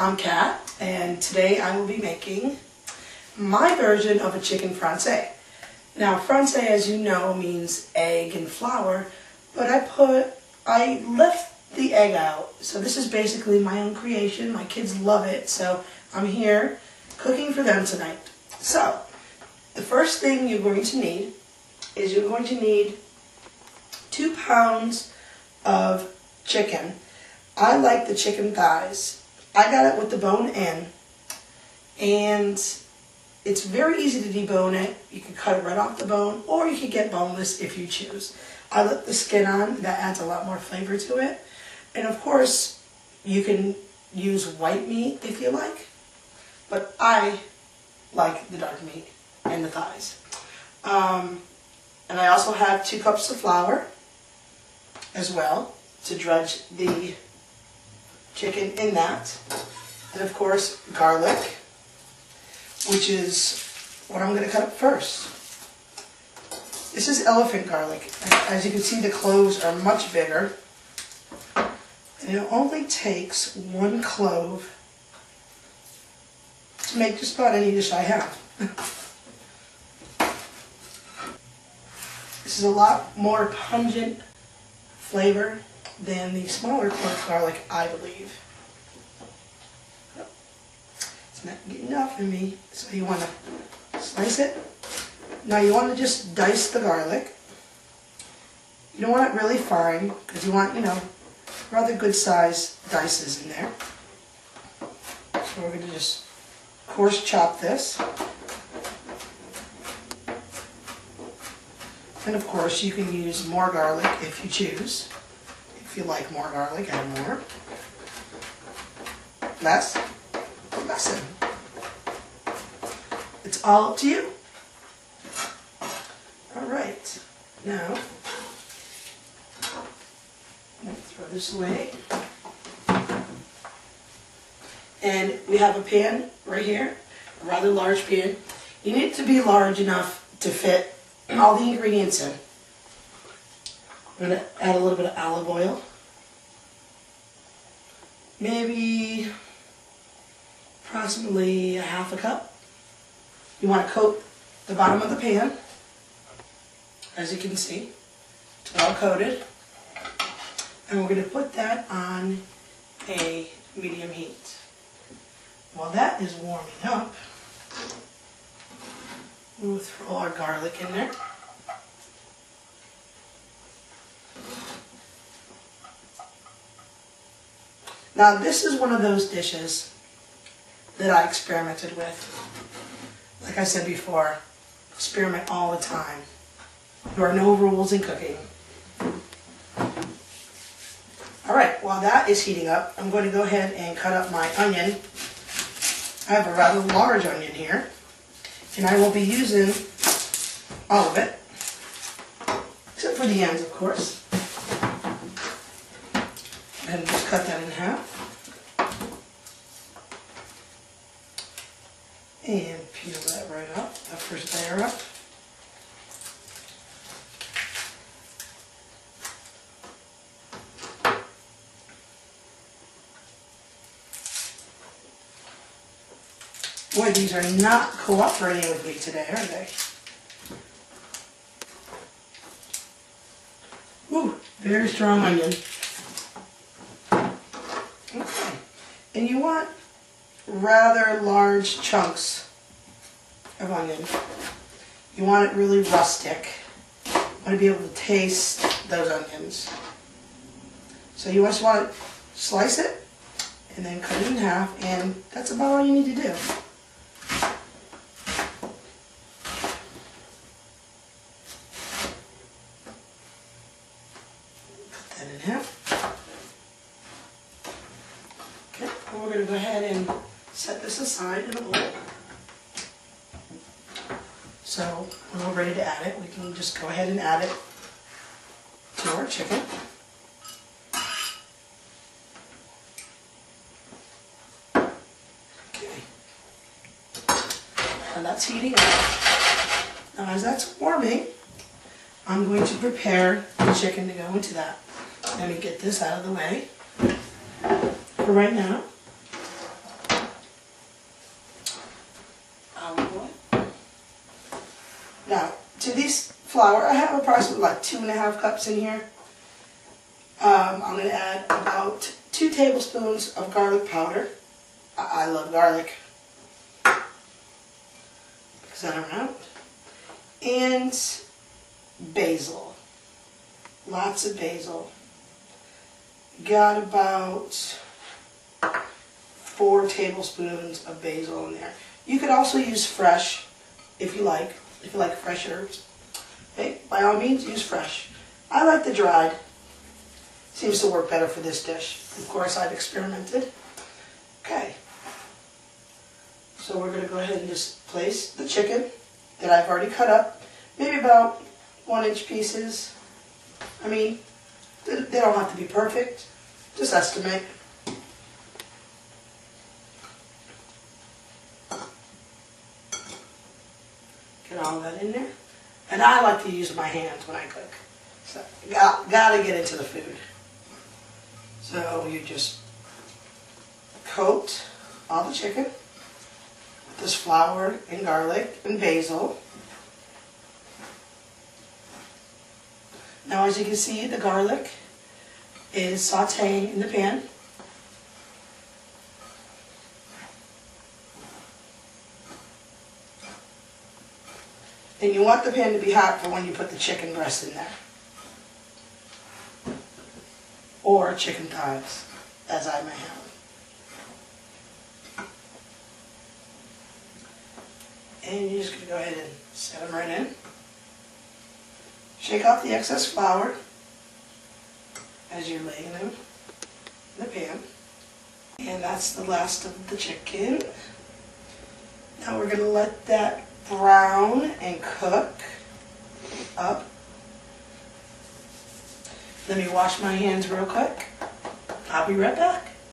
I'm Kat, and today I will be making my version of a chicken francais. Now, francais, as you know, means egg and flour, but I left the egg out. So this is basically my own creation. My kids love it, so I'm here cooking for them tonight. So, the first thing you're going to need is 2 pounds of chicken. I like the chicken thighs. I got it with the bone in, and it's very easy to debone it. You can cut it right off the bone, or you can get boneless if you choose. I let the skin on. That adds a lot more flavor to it. And of course, you can use white meat if you like, but I like the dark meat and the thighs. And I also have 2 cups of flour as well to dredge the chicken in that. And of course, garlic, which is what I'm going to cut up first. This is elephant garlic. As you can see, the cloves are much bigger. And it only takes 1 clove to make just about any dish I have. This is a lot more pungent flavor than the smaller clove garlic, I believe. It's not good enough for me, so you want to slice it. Now you want to just dice the garlic. You don't want it really fine, because you want, rather good size dices in there. So we're going to just coarse chop this. And of course you can use more garlic if you choose. If you like more garlic, add more. Less, or lessen. It's all up to you. Alright, now, I'm going to throw this away. And we have a pan right here, a rather large pan. You need it to be large enough to fit all the ingredients in. I'm going to add a little bit of olive oil. Maybe approximately a half a cup. You want to coat the bottom of the pan, as you can see. It's well coated. And we're going to put that on a medium heat. While that is warming up, we'll throw our garlic in there. Now this is one of those dishes that I experimented with. Like I said before, experiment all the time. There are no rules in cooking. Alright, while that is heating up, I'm going to go ahead and cut up my onion. I have a rather large onion here. And I will be using all of it, except for the ends, of course. And just cut that in half. And peel that right up, that first layer up. Boy, these are not cooperating with me today, are they? Ooh, very strong onion. Okay. And you want rather large chunks of onion. You want it really rustic. You want to be able to taste those onions. So you just want to slice it and then cut it in half, and that's about all you need to do. In half. Okay, and we're going to go ahead and set this aside in a bowl. So when we're ready to add it, we can just go ahead and add it to our chicken. Okay. And that's heating up. Now as that's warming, I'm going to prepare the chicken to go into that. Let me get this out of the way for right now. Now, to this flour, I have approximately like 2.5 cups in here. I'm going to add about 2 tablespoons of garlic powder. I love garlic. Mix that around. And basil. Lots of basil. Got about 4 tablespoons of basil in there. You could also use fresh if you like fresh herbs. Okay, by all means use fresh. I like the dried. Seems to work better for this dish. Of course, I've experimented. Okay. So we're going to go ahead and just place the chicken that I've already cut up, maybe about 1-inch pieces. I mean, they don't have to be perfect. Just estimate. Get all that in there. And I like to use my hands when I cook. So, gotta get into the food. So you just coat all the chicken with this flour and garlic and basil. Now, as you can see, the garlic is sauteing in the pan. And you want the pan to be hot for when you put the chicken breast in there. Or chicken thighs, as I may have. And you're just going to go ahead and set them right in. Shake off the excess flour as you're laying them in the pan. And that's the last of the chicken. Now we're going to let that brown and cook up. Let me wash my hands real quick. I'll be right back.